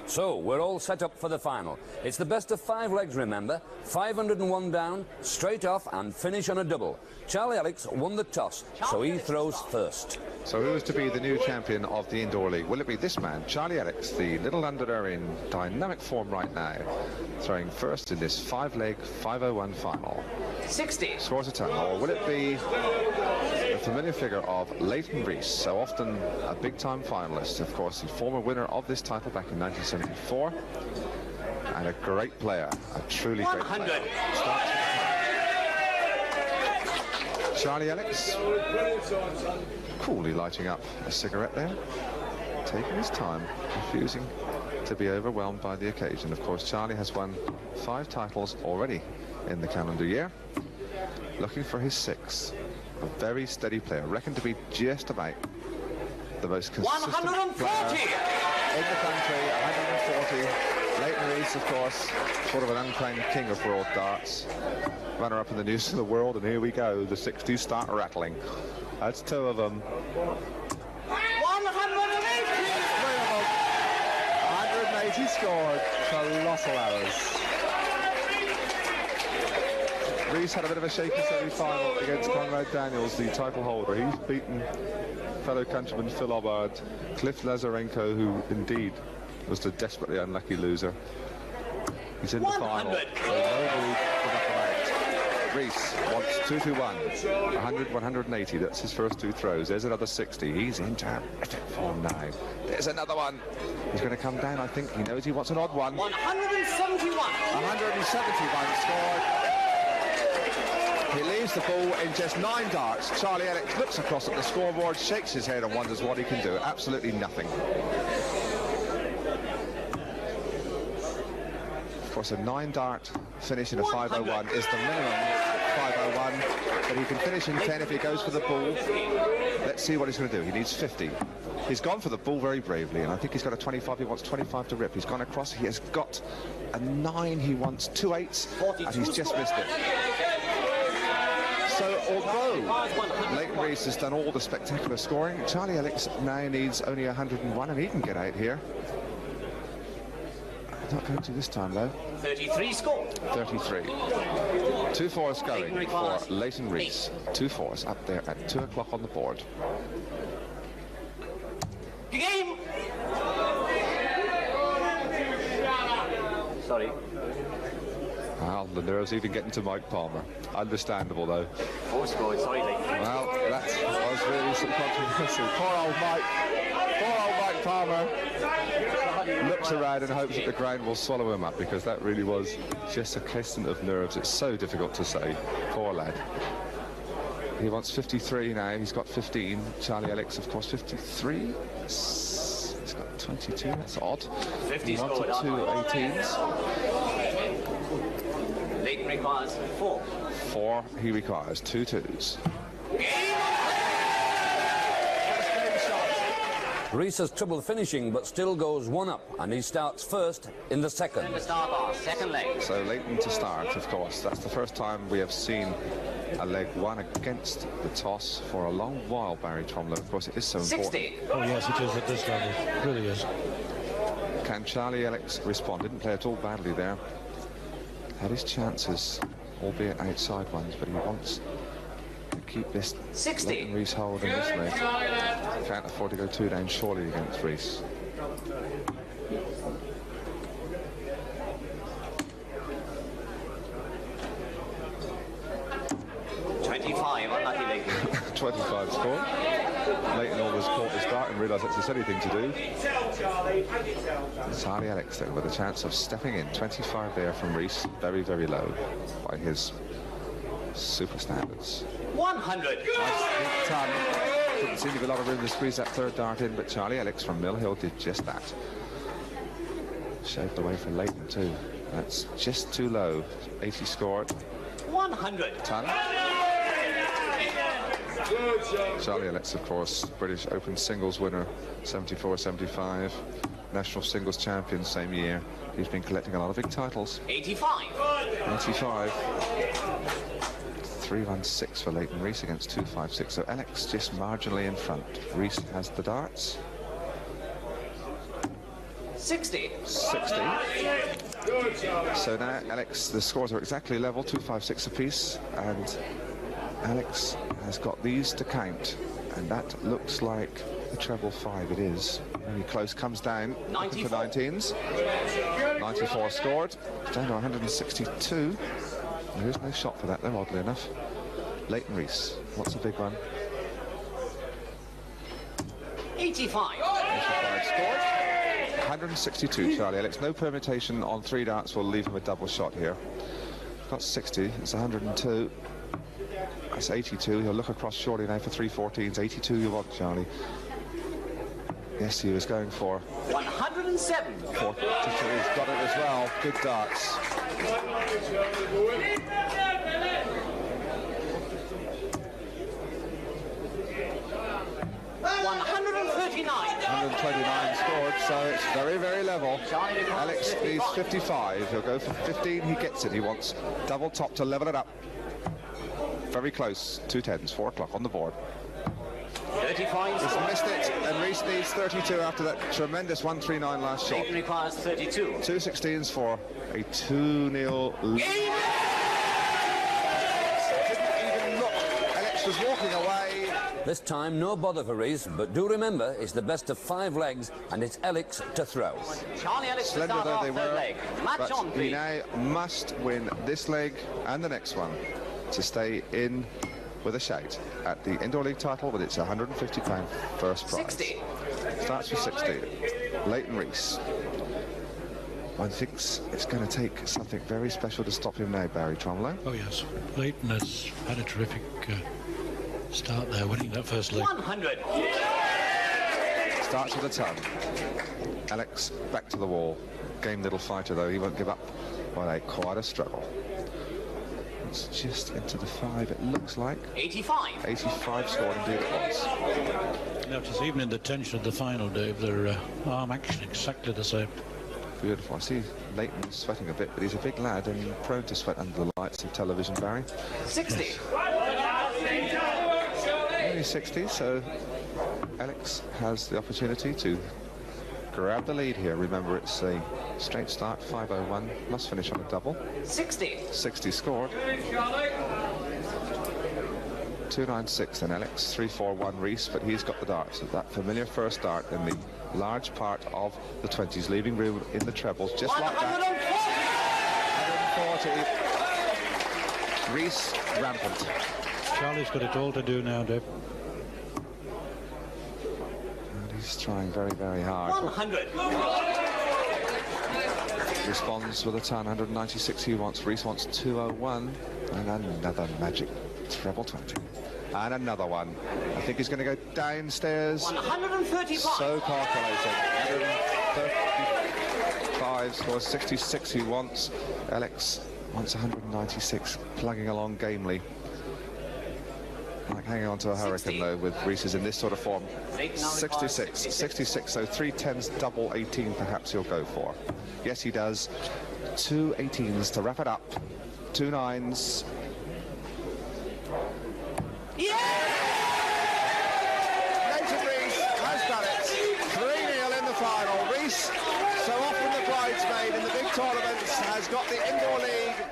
So, we're all set up for the final. It's the best of 5 legs, remember. 501 down, straight off, and finish on a double. Charlie Ellix won the toss, so he throws first. So who is to be the new champion of the Indoor League? Will it be this man, Charlie Ellix, the little Londoner in dynamic form right now, throwing first in this 5-leg 501 final? 60. Scores a ton. Or will it be the familiar figure of Leighton Rees, so often a big-time finalist, of course, the former winner of this title back in 1974, and a great player, a truly great player. Charlie Ellix, coolly lighting up a cigarette there, taking his time, refusing to be overwhelmed by the occasion. Of course, Charlie has won 5 titles already in the calendar year, looking for his 6th. A very steady player, reckoned to be just about the most consistent 140 player in the country. 140. Leighton Rees, of course, sort of an unclaimed king of world darts. Runner-up in the news of the world, and here we go. The 60s start rattling. That's 2 of them. 180. 180 scored. Colossal hours. Rees had a bit of a shaky semi-final against Conrad Daniels, the title holder. He's beaten fellow countryman Phil Obbard, Cliff Lazarenko, who indeed was the desperately unlucky loser. He's in the final. Rees wants 2-2-1, 100, 180. That's his first 2 throws. There's another 60. He's in terrific form now. There's another one. He's going to come down, I think. He knows he wants an odd one. 171. 171 scored. He leaves the ball in just 9 darts. Charlie Ellix looks across at the scoreboard, shakes his head and wonders what he can do. Absolutely nothing. Of course, a 9-dart finish in a 501 is the minimum 501, but he can finish in 10 if he goes for the ball. Let's see what he's going to do. He needs 50. He's gone for the ball very bravely, and I think he's got a 25. He wants 25 to rip. He's gone across. He has got a 9. He wants 2 8s, and he's just missed it. So although Leighton Rees has done all the spectacular scoring, Charlie Ellix now needs only 101, and he can get out here. Not going to this time, though. 33 score. 33. 2 fours going for Leighton Rees. 2 fours up there at 2 o'clock on the board. Game. Sorry. Well, the nerves even getting to Mike Palmer. Understandable, though. 4 scores. Sorry, Leighton. Well, that was really some controversy. Poor old Mike Palmer looks around and hopes that the ground will swallow him up, because that really was just a question of nerves. It's so difficult to say. Poor lad. He wants 53 now. He's got 15. Charlie Ellix, of course, 53. He's got 22. That's odd. 50 he wanted 2 18s. Leighton requires 4. 4. He requires 2 2s. Rees has trouble finishing, but still goes 1 up, and he starts first in the 2nd. The start bar, 2nd leg. So Leighton to start, of course. That's the first time we have seen a leg 1 against the toss for a long while, Barry Tromlow. Of course, it is so 60. important. Oh, yes, it is at this level. It really is. Can Charlie Ellix respond? Didn't play at all badly there. Had his chances, albeit outside ones, but he wants to keep this 60. Leighton Rees hold in this leg. Can't afford to go 2 down surely against Rees. Unlucky Leighton. 25 score. Leighton always caught the start and realised it's a silly thing to do. Charlie Ellix then with a chance of stepping in. 25 there from Rees. Very, very low by his super standards. 100. Nice ton. Didn't seem to be a lot of room to squeeze that 3rd dart in, but Charlie Ellix from Mill Hill did just that. Shaved away for Leighton too. That's just too low. 80 scored. 100. Ton. Charlie Ellix, of course, British Open singles winner, 74-75, national singles champion same year. He's been collecting a lot of big titles. 85. 85. 3-1-6 for Leighton Rees against 2-5-6. So Ellix just marginally in front. Rees has the darts. 60. 60. So now Ellix, the scores are exactly level, 2-5-6 apiece, and Ellix has got these to count, and that looks like a treble 5. It is very close. Comes down looking for 19s. 94 scored. Down to 162. There is no shot for that, though, oddly enough. Leighton Rees, what's a big one? 85. 85 scored. 162, Charlie Ellix. No permutation on 3 darts will leave him a double shot here. Got 60, it's 102. That's 82. He'll look across shortly now for 314s. 82 you want, Charlie. Yes, he was going for 107. 42. He's got it as well. Good darts. 139. 129 scored, so it's very, very level. Ellix needs 55. He'll go for 15. He gets it. He wants double top to level it up. Very close. 2 10s, 4 o'clock on the board. 35. He's missed it, and Rees needs 32 after that tremendous 139 last shot. Leighton requires 32. 2 16s for a 2-0 lead. Didn't even look. Ellix was walking away. This time, no bother for Rees, but do remember, it's the best of 5 legs, and it's Ellix to throw. Charlie Ellix to Slender start though off they third were, leg. Match but on, he please. now must win this leg and the next one to stay in with a shout at the Indoor League title, but it's £150 first prize. 60. Starts with 60. Leighton Rees. One thinks it's going to take something very special to stop him now, Barry Tromlow. Oh, yes. Leighton has had a terrific start there, winning that first leg. 100. Starts with a ton. Ellix back to the wall. Game little fighter, though. He won't give up. Well, quite a struggle. It's just into the 5, it looks like. 85. 85 scored indeed it was. Notice even in the tension of the final, Dave, their arm action exactly the same. Beautiful. I see Leighton sweating a bit, but he's a big lad and prone to sweat under the lights of television, Barry. 60. Only 60, so Ellix has the opportunity to grab the lead here. Remember, it's a straight start, 501, must finish on a double. 60. 60 scored. 296 then Ellix, 341 Rees, but he's got the darts. So that familiar first dart in the large part of the 20s, leaving room in the trebles, just like that. 140. Rees rampant. Charlie's got it all to do now, Dave. And he's trying very, very hard. 100. Responds with a ton, 196 he wants. Rees wants 201. And another magic treble 20. And another one. I think he's going to go downstairs. 135. So calculated. 135 scores 66 he wants. Ellix wants 196, plugging along gamely. Like hanging on to a hurricane, 60. though, with Rees in this sort of form. 66, 66, so 3 10s, double 18 perhaps he'll go for. Yes, he does. 2 18s to wrap it up. 2 9s. Yeah! Leighton Rees has done it. 3-0 in the final. Rees, so often the bridesmaid in the big tournaments, has got the Indoor League.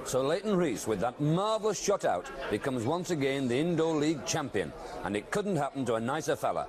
So Leighton Rees, with that marvellous shot out, becomes once again the Indoor League champion, and it couldn't happen to a nicer fella.